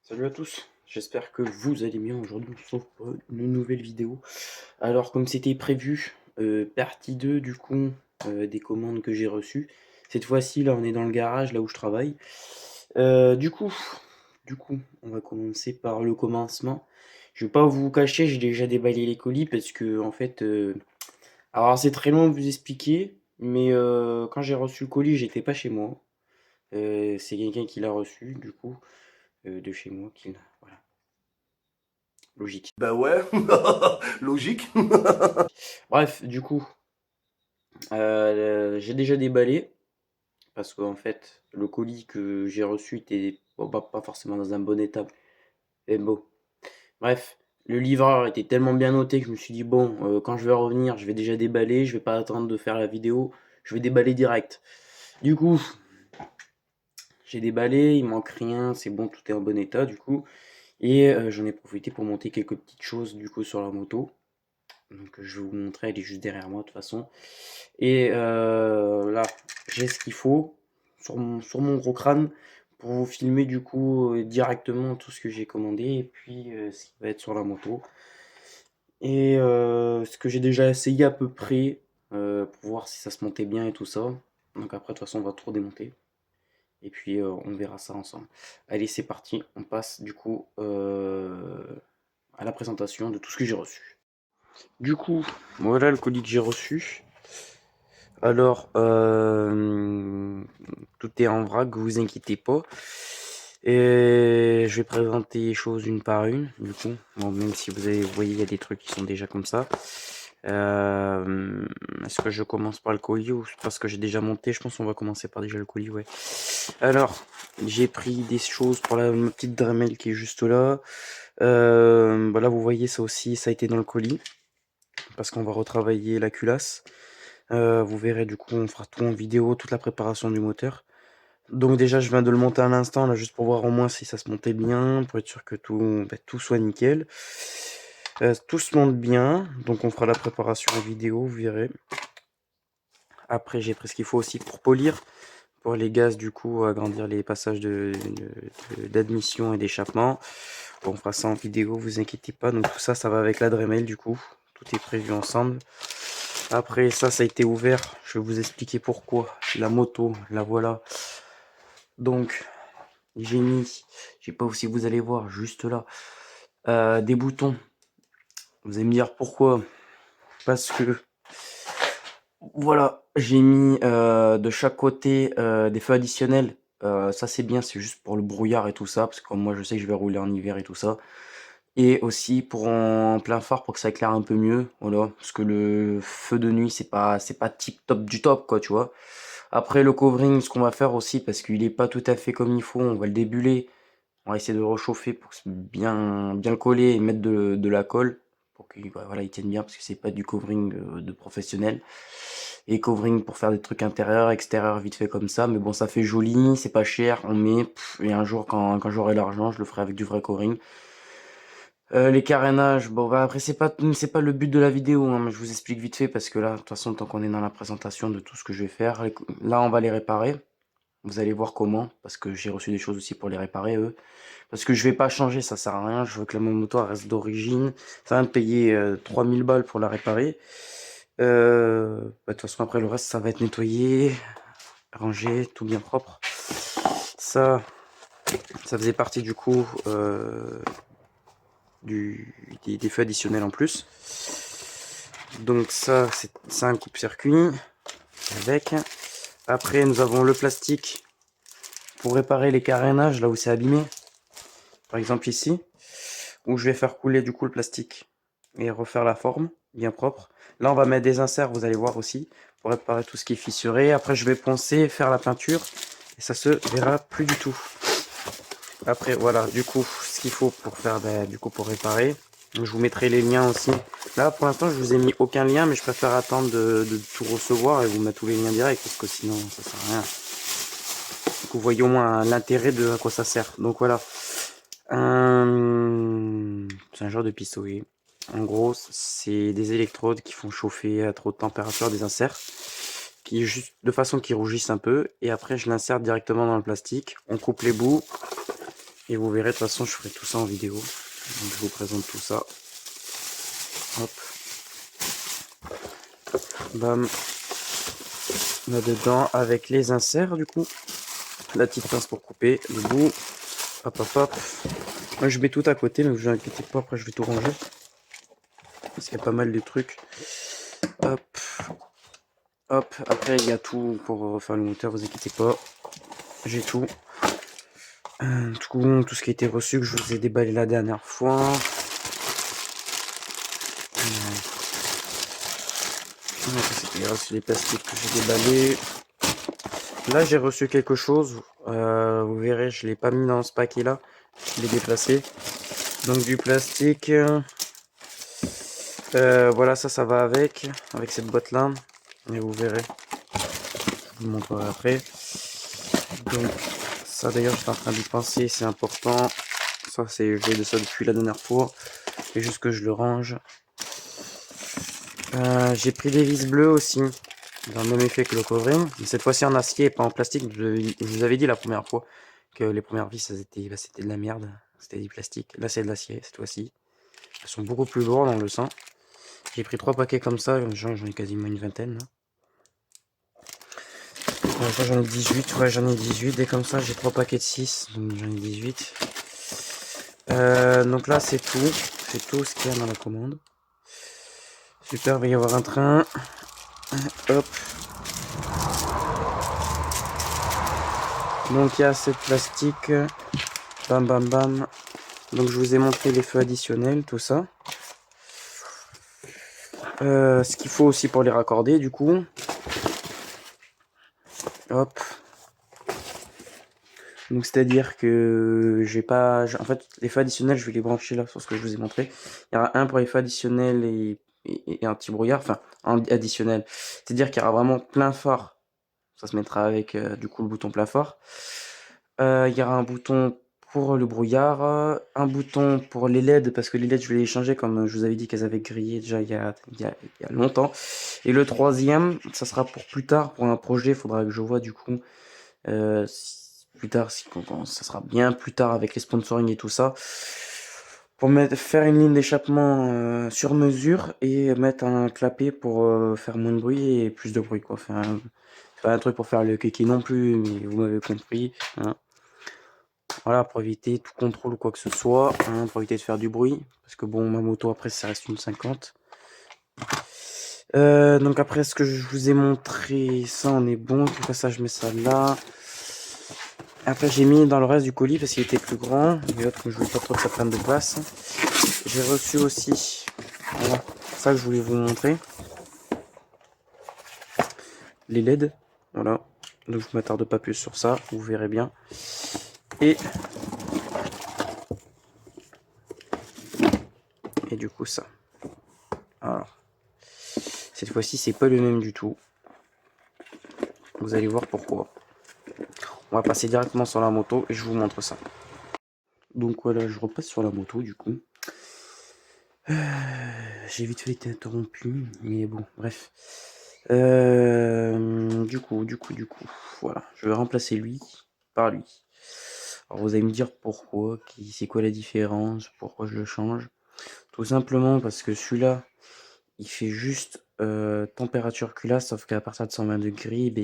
Salut à tous, j'espère que vous allez bien. Aujourd'hui, on se retrouve pour une nouvelle vidéo. Alors, comme c'était prévu, partie 2 du coup des commandes que j'ai reçues. Cette fois-ci, là, on est dans le garage, là où je travaille. Du coup, on va commencer par le commencement. Je vais pas vous cacher, j'ai déjà déballé les colis parce que, en fait, alors c'est très long de vous expliquer, mais quand j'ai reçu le colis, j'étais pas chez moi. C'est quelqu'un qui l'a reçu, du coup, de chez moi, voilà, logique. Bah ouais, logique. Bref, du coup, j'ai déjà déballé parce qu'en fait, le colis que j'ai reçu était bon, pas forcément dans un bon état. Et bon, bref, le livreur était tellement bien noté que je me suis dit, bon, quand je vais revenir, je vais déjà déballer, je vais pas attendre de faire la vidéo, je vais déballer direct. Du coup, j'ai déballé, il manque rien, c'est bon, tout est en bon état du coup. Et j'en ai profité pour monter quelques petites choses du coup sur la moto. Donc je vais vous montrer, elle est juste derrière moi de toute façon. Et là, j'ai ce qu'il faut sur mon gros crâne pour vous filmer du coup directement tout ce que j'ai commandé et puis ce qui va être sur la moto. Et ce que j'ai déjà essayé à peu près pour voir si ça se montait bien et tout ça. Donc après, de toute façon, on va tout redémonter. Et puis on verra ça ensemble. Allez, c'est parti. On passe du coup à la présentation de tout ce que j'ai reçu. Du coup, voilà le colis que j'ai reçu. Alors, tout est en vrac, vous inquiétez pas. Et je vais présenter les choses une par une, du coup. Bon, même si vous voyez, il y a des trucs qui sont déjà comme ça. Est-ce que je commence par le colis ou parce que j'ai déjà monté? Je pense qu'on va commencer par déjà le colis, ouais. Alors, j'ai pris des choses pour ma petite Dremel qui est juste là. Bah là, vous voyez, ça aussi, ça a été dans le colis. Parce qu'on va retravailler la culasse. Vous verrez du coup, on fera tout en vidéo, toute la préparation du moteur. Donc déjà, je viens de le monter à l'instant, là, juste pour voir au moins si ça se montait bien, pour être sûr que tout soit nickel. Tout se monte bien, donc on fera la préparation en vidéo, vous verrez. Après, j'ai pris ce qu'il faut aussi pour polir, pour les gaz, du coup, agrandir les passages d'admission et d'échappement. Bon, on fera ça en vidéo, vous inquiétez pas. Donc tout ça, ça va avec la Dremel, du coup. Tout est prévu ensemble. Après ça, ça a été ouvert. Je vais vous expliquer pourquoi. La moto, la voilà. Donc, j'ai mis, je sais pas si vous allez voir, juste là, des boutons. Vous allez me dire pourquoi. Parce que, voilà, j'ai mis de chaque côté des feux additionnels. Ça c'est bien, c'est juste pour le brouillard et tout ça. Parce que comme moi je sais que je vais rouler en hiver et tout ça. Et aussi pour en plein phare pour que ça éclaire un peu mieux. Voilà, parce que le feu de nuit c'est pas tip top du top quoi, tu vois. Après le covering, ce qu'on va faire aussi, parce qu'il est pas tout à fait comme il faut, on va le débuler. On va essayer de le réchauffer pour bien le coller et mettre de la colle pour qu'il voilà, il tienne bien parce que c'est pas du covering de professionnel. Et covering pour faire des trucs intérieurs, extérieurs vite fait comme ça. Mais bon, ça fait joli, c'est pas cher, on met. Et un jour, quand j'aurai l'argent, je le ferai avec du vrai covering. Les carénages, bon bah après c'est pas le but de la vidéo, hein, mais je vous explique vite fait parce que là, de toute façon, tant qu'on est dans la présentation de tout ce que je vais faire, là on va les réparer. Vous allez voir comment, parce que j'ai reçu des choses aussi pour les réparer eux. Parce que je vais pas changer, ça sert à rien. Je veux que la même moto elle reste d'origine. Ça va me payer 3000 balles pour la réparer. Bah, de toute façon, après le reste, ça va être nettoyé, rangé, tout bien propre. Ça, ça faisait partie du coup des feux additionnels en plus. Donc ça, c'est un coupe-circuit avec. Après, nous avons le plastique pour réparer les carénages là où c'est abîmé. Par exemple ici, où je vais faire couler du coup le plastique et refaire la forme bien propre. Là, on va mettre des inserts, vous allez voir aussi, pour réparer tout ce qui est fissuré. Après, je vais poncer, faire la peinture et ça se verra plus du tout. Après, voilà, du coup, ce qu'il faut pour faire, du coup, pour réparer. Je vous mettrai les liens aussi. Là, pour l'instant, je vous ai mis aucun lien, mais je préfère attendre de tout recevoir et vous mettre tous les liens directs parce que sinon, ça sert à rien. Donc, vous voyez au moins l'intérêt de à quoi ça sert. Donc voilà. C'est un genre de pistolet. En gros, c'est des électrodes qui font chauffer à trop de température des inserts, qui juste de façon qu'ils rougissent un peu. Et après, je l'insère directement dans le plastique. On coupe les bouts Et vous verrez, de toute façon, je ferai tout ça en vidéo. Donc je vous présente tout ça. Hop. Bam. Là-dedans, avec les inserts, du coup. La petite pince pour couper le bout. Hop, hop, hop. Moi, je mets tout à côté, mais vous inquiétez pas, après, je vais tout ranger. Parce qu'il y a pas mal de trucs. Hop. Hop. Après, il y a tout pour refaire le moteur, vous inquiétez pas. J'ai tout. Tout ce qui a été reçu, que je vous ai déballé la dernière fois. C'était reçu les plastiques que j'ai déballés. Là, j'ai reçu quelque chose. Vous verrez, je l'ai pas mis dans ce paquet là. Je l'ai déplacé. Donc du plastique. Voilà, ça va avec cette boîte là. Et vous verrez. Je vous le montrerai après. Donc ça d'ailleurs, j'étais en train d'y penser, c'est important. Ça, c'est, je l'ai de ça depuis la dernière fois. Et juste que je le range. J'ai pris des vis bleues aussi, dans le même effet que le covering, mais cette fois-ci en acier et pas en plastique. Je vous avais dit la première fois que les premières vis, c'était de la merde, c'était du plastique. Là, c'est de l'acier cette fois-ci. Elles sont beaucoup plus lourdes, on le sent. J'ai pris 3 paquets comme ça, j'en ai quasiment une vingtaine. Là. Ça, j'en ai 18, ouais, j'en ai 18. Et comme ça, j'ai 3 paquets de 6, donc j'en ai 18. Donc là, c'est tout ce qu'il y a dans la commande. Super, il va y avoir un train. Hop. Donc il y a cette plastique. Bam bam bam. Donc je vous ai montré les feux additionnels, tout ça. Ce qu'il faut aussi pour les raccorder du coup. Hop. Donc c'est à dire que j'ai pas. En fait les feux additionnels je vais les brancher là sur ce que je vous ai montré. Il y aura un pour les feux additionnels et un petit brouillard. Enfin additionnel. C'est à dire qu'il y aura vraiment plein phare. Ça se mettra avec du coup le bouton plein phare. Il y aura un bouton pour le brouillard, un bouton pour les LED, parce que les LED je vais les changer comme je vous avais dit qu'elles avaient grillé déjà il y a longtemps. Et le troisième, ça sera pour plus tard, pour un projet, il faudra que je vois du coup, plus tard, ça sera bien plus tard avec les sponsoring et tout ça, pour faire une ligne d'échappement sur mesure et mettre un clapet pour faire moins de bruit et plus de bruit quoi. Enfin, pas un truc pour faire le kéké non plus, mais vous m'avez compris. Hein. Voilà, pour éviter tout contrôle ou quoi que ce soit, hein, pour éviter de faire du bruit. Parce que bon, ma moto après, ça reste une 50. Donc après, ce que je vous ai montré, ça on est bon. Après ça, je mets ça là. Après, j'ai mis dans le reste du colis parce qu'il était plus grand. Et l'autre, je voulais pas trop que ça prenne de place. J'ai reçu aussi, voilà, ça que je voulais vous montrer. Les LED, voilà. Donc je m'attarde pas plus sur ça, vous verrez bien. Et du coup ça. Alors, cette fois-ci c'est pas le même du tout. Vous allez voir pourquoi. On va passer directement sur la moto et je vous montre ça. Donc voilà, je repasse sur la moto du coup. J'ai vite fait été interrompu, mais bon, bref. Du coup, voilà, je vais remplacer lui par lui. Alors vous allez me dire pourquoi, c'est quoi la différence, pourquoi je le change. Tout simplement parce que celui-là, il fait juste température culasse, sauf qu'à partir de 120 degrés, ben,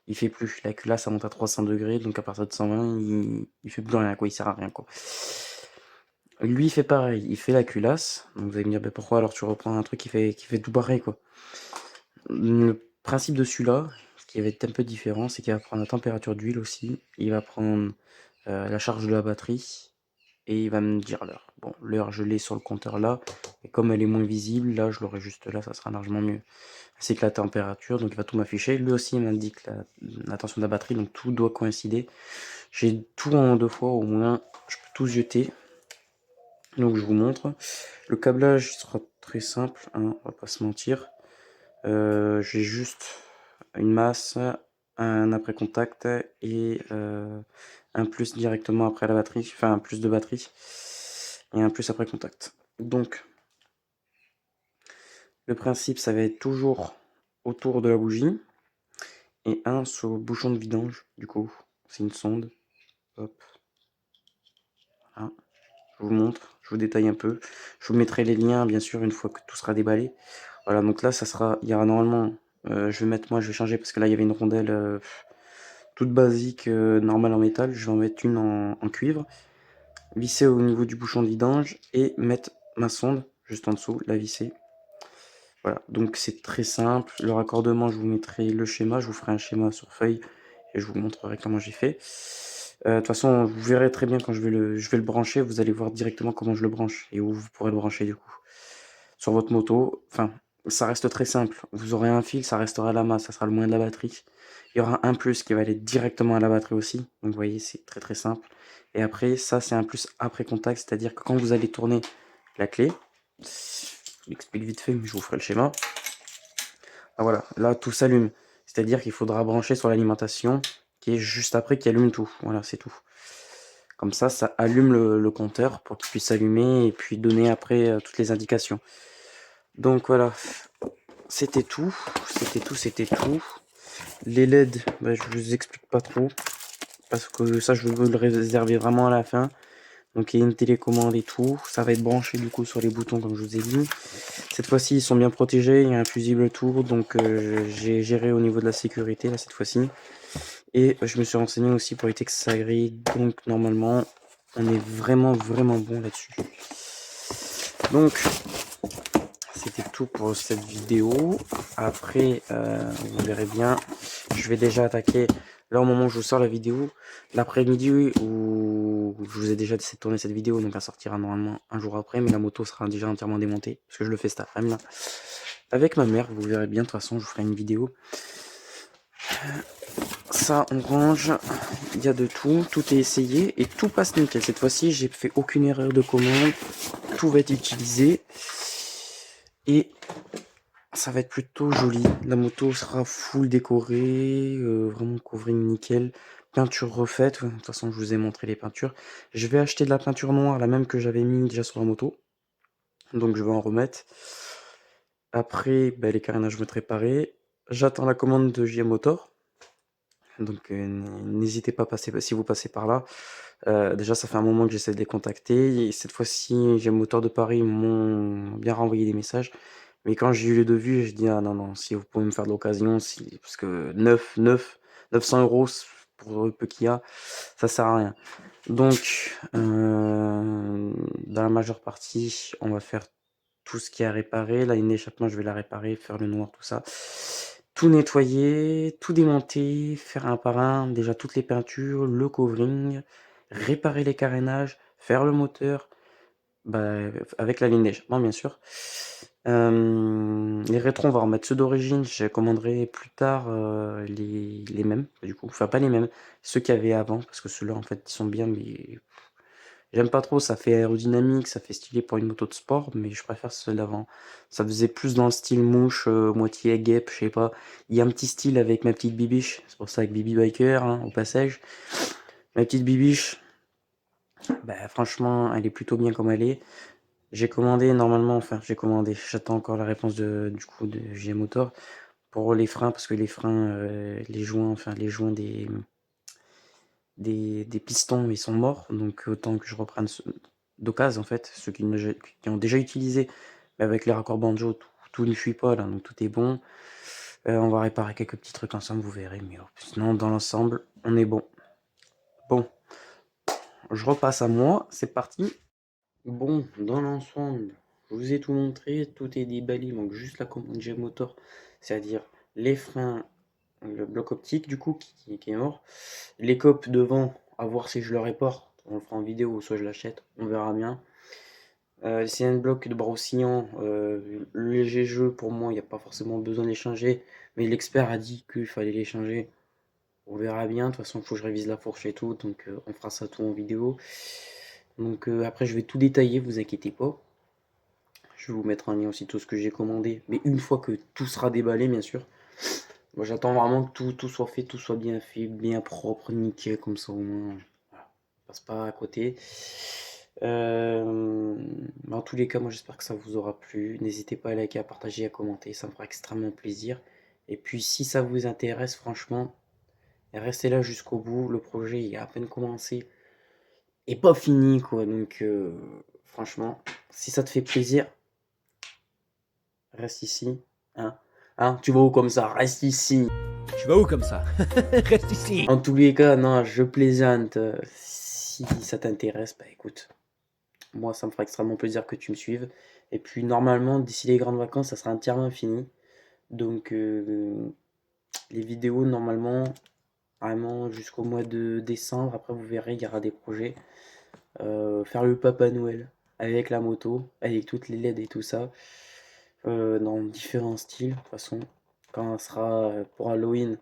il fait plus. La culasse, ça monte à 300 degrés, donc à partir de 120, il fait plus rien, quoi, il sert à rien, quoi. Lui, il fait pareil, il fait la culasse. Donc vous allez me dire, ben, pourquoi alors tu reprends un truc qui fait tout pareil, quoi. Le principe de celui-là, ce qui va être un peu différent, c'est qu'il va prendre la température d'huile aussi, il va prendre la charge de la batterie, et il va me dire l'heure. Bon, l'heure, je l'ai sur le compteur là, et comme elle est moins visible, là, je l'aurai juste là, ça sera largement mieux. Ainsi que la température, donc il va tout m'afficher. Lui aussi, il m'indique la tension de la batterie, donc tout doit coïncider. J'ai tout en 2 fois, au moins, je peux tout jeter. Donc je vous montre. Le câblage sera très simple, hein, on va pas se mentir. J'ai juste une masse, un après contact et un plus directement après la batterie, enfin un plus de batterie et un plus après contact. Donc le principe ça va être toujours autour de la bougie et un sur le bouchon de vidange du coup, c'est une sonde, hop, vous montre, je vous détaille un peu. Je vous mettrai les liens, bien sûr, une fois que tout sera déballé. Voilà, donc là, il y aura normalement, je vais changer parce que là, il y avait une rondelle toute basique, normale en métal. Je vais en mettre une en cuivre, visser au niveau du bouchon de vidange et mettre ma sonde juste en dessous, la visser. Voilà, donc c'est très simple. Le raccordement, je vous mettrai le schéma, je vous ferai un schéma sur feuille et je vous montrerai comment j'ai fait. De toute façon, vous verrez très bien quand je vais le brancher, vous allez voir directement comment je le branche et où vous pourrez le brancher du coup. Sur votre moto, enfin, ça reste très simple. Vous aurez un fil, ça restera à la masse, ça sera le moyen de la batterie. Il y aura un plus qui va aller directement à la batterie aussi. Donc vous voyez, c'est très très simple. Et après, ça c'est un plus après contact, c'est-à-dire que quand vous allez tourner la clé, je l'explique vite fait, mais je vous ferai le schéma. Ah, voilà, là tout s'allume. C'est-à-dire qu'il faudra brancher sur l'alimentation qui est juste après qui allume tout. Voilà, c'est tout. Comme ça allume le compteur pour qu'il puisse s'allumer et puis donner après toutes les indications. Donc voilà, c'était tout. C'était tout. Les LED, bah, je vous explique pas trop. Parce que ça, je veux le réserver vraiment à la fin. Donc il y a une télécommande et tout. Ça va être branché du coup sur les boutons comme je vous ai dit. Cette fois-ci, ils sont bien protégés. Il y a un fusible autour. Donc j'ai géré au niveau de la sécurité là cette fois-ci. Et je me suis renseigné aussi pour éviter que ça grille. Donc normalement, on est vraiment vraiment bon là-dessus. Donc c'était tout pour cette vidéo. Après, vous verrez bien, je vais déjà attaquer. Là, au moment où je vous sors la vidéo, l'après-midi où je vous ai déjà essayé de tourner cette vidéo, donc elle sortira normalement un jour après, mais la moto sera déjà entièrement démontée, parce que je le fais cet après-midi là. Avec ma mère, vous verrez bien, de toute façon, je vous ferai une vidéo. Ça, on range, il y a de tout, tout est essayé et tout passe nickel. Cette fois-ci, j'ai fait aucune erreur de commande, tout va être utilisé et ça va être plutôt joli. La moto sera full décorée, vraiment covering nickel, peinture refaite. De toute façon, je vous ai montré les peintures. Je vais acheter de la peinture noire, la même que j'avais mis déjà sur la moto. Donc je vais en remettre. Après, bah, les carénages vont être réparés. J'attends la commande de JM Motor. Donc n'hésitez pas à passer si vous passez par là. Déjà, ça fait un moment que j'essaie de les contacter. Et cette fois-ci, JM Motor de Paris m'ont bien renvoyé des messages. Mais quand j'ai eu le devis, je dis: «Ah non, non, si vous pouvez me faire de l'occasion, si parce que 900 € pour le peu qu'il y a, ça sert à rien». Donc dans la majeure partie, on va faire tout ce qu'il y a à réparer. La ligne d'échappement, je vais la réparer, faire le noir, tout ça. Tout nettoyer, tout démonter, faire un par un, déjà toutes les peintures, le covering, réparer les carénages, faire le moteur, bah, avec la ligne d'échappement bien sûr. Les rétros, on va remettre ceux d'origine, je commanderai plus tard, les mêmes, du coup, enfin pas les mêmes, ceux qu'il y avait avant, parce que ceux-là en fait ils sont bien, mais j'aime pas trop, ça fait aérodynamique, ça fait stylé pour une moto de sport, mais je préfère ceux d'avant. Ça faisait plus dans le style mouche, moitié guêpe, je sais pas. Il y a un petit style avec ma petite bibiche, c'est pour ça avec Bibi Biker, hein, au passage. Ma petite bibiche, bah franchement, elle est plutôt bien comme elle est. J'ai commandé normalement, enfin j'ai commandé, j'attends encore la réponse du coup de JM Motor pour les freins, parce que les freins, les joints des pistons, ils sont morts, donc autant que je reprenne ceux d'occasion en fait, ceux qui ont déjà utilisé, mais avec les raccords banjo, tout ne fuit pas là, donc tout est bon. On va réparer quelques petits trucs ensemble, vous verrez, mais sinon dans l'ensemble, on est bon. Bon, je repasse à moi, c'est parti. Bon, dans l'ensemble, je vous ai tout montré, tout est déballé, il manque juste la commande G-Motor, c'est-à-dire les freins, le bloc optique du coup qui est mort, les copes devant, à voir si je le répare, on le fera en vidéo ou soit je l'achète, on verra bien. C'est un bloc de bras oscillants, léger jeu pour moi, il n'y a pas forcément besoin de les changer, mais l'expert a dit qu'il fallait les changer. On verra bien, de toute façon il faut que je révise la fourche et tout, donc on fera ça tout en vidéo. Donc après je vais tout détailler, vous inquiétez pas. Je vais vous mettre en lien aussi tout ce que j'ai commandé, mais une fois que tout sera déballé bien sûr. Moi j'attends vraiment que tout soit fait, tout soit bien fait, bien propre, nickel, comme ça au moins, voilà, on passe pas à côté. En tous les cas, moi j'espère que ça vous aura plu. N'hésitez pas à liker, à partager, à commenter, ça me fera extrêmement plaisir. Et puis si ça vous intéresse, franchement, restez là jusqu'au bout. Le projet il a à peine commencé. est pas fini, quoi. Donc, franchement, si ça te fait plaisir, reste ici. Hein, hein, tu vas où comme ça? Reste ici. Tu vas où comme ça? Reste ici. En tous les cas, non, je plaisante. Si ça t'intéresse, bah écoute, moi, ça me fera extrêmement plaisir que tu me suives. Et puis, normalement, d'ici les grandes vacances, ça sera entièrement fini. Donc, les vidéos, normalement, vraiment jusqu'au mois de décembre. Après, vous verrez, il y aura des projets. Faire le Papa Noël avec la moto, avec toutes les LED et tout ça. Dans différents styles, de toute façon. Quand ça sera pour Halloween,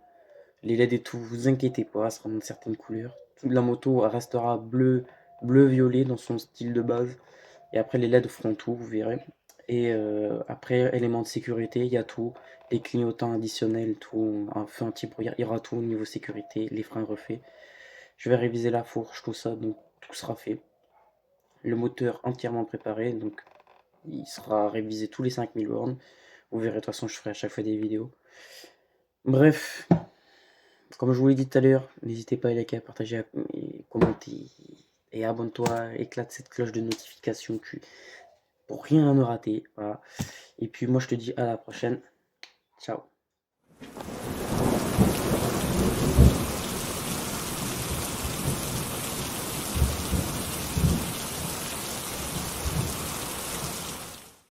les LED et tout, vous inquiétez pas, ça sera dans certaines couleurs. Toute la moto elle restera bleu-violet dans son style de base. Et après, les LED feront tout, vous verrez. Et après, éléments de sécurité, il y a tout. Les clignotants additionnels, tout. Un feu anti-brouillard, il y aura tout au niveau sécurité. Les freins refaits. Je vais réviser la fourche, tout ça, donc tout sera fait. Le moteur entièrement préparé, donc il sera révisé tous les 5000 bornes. Vous verrez, de toute façon, je ferai à chaque fois des vidéos. Bref, comme je vous l'ai dit tout à l'heure, n'hésitez pas à liker, à partager, à commenter. Et abonne-toi, éclate cette cloche de notification pour rien ne rater. Voilà. Et puis moi, je te dis à la prochaine. Ciao.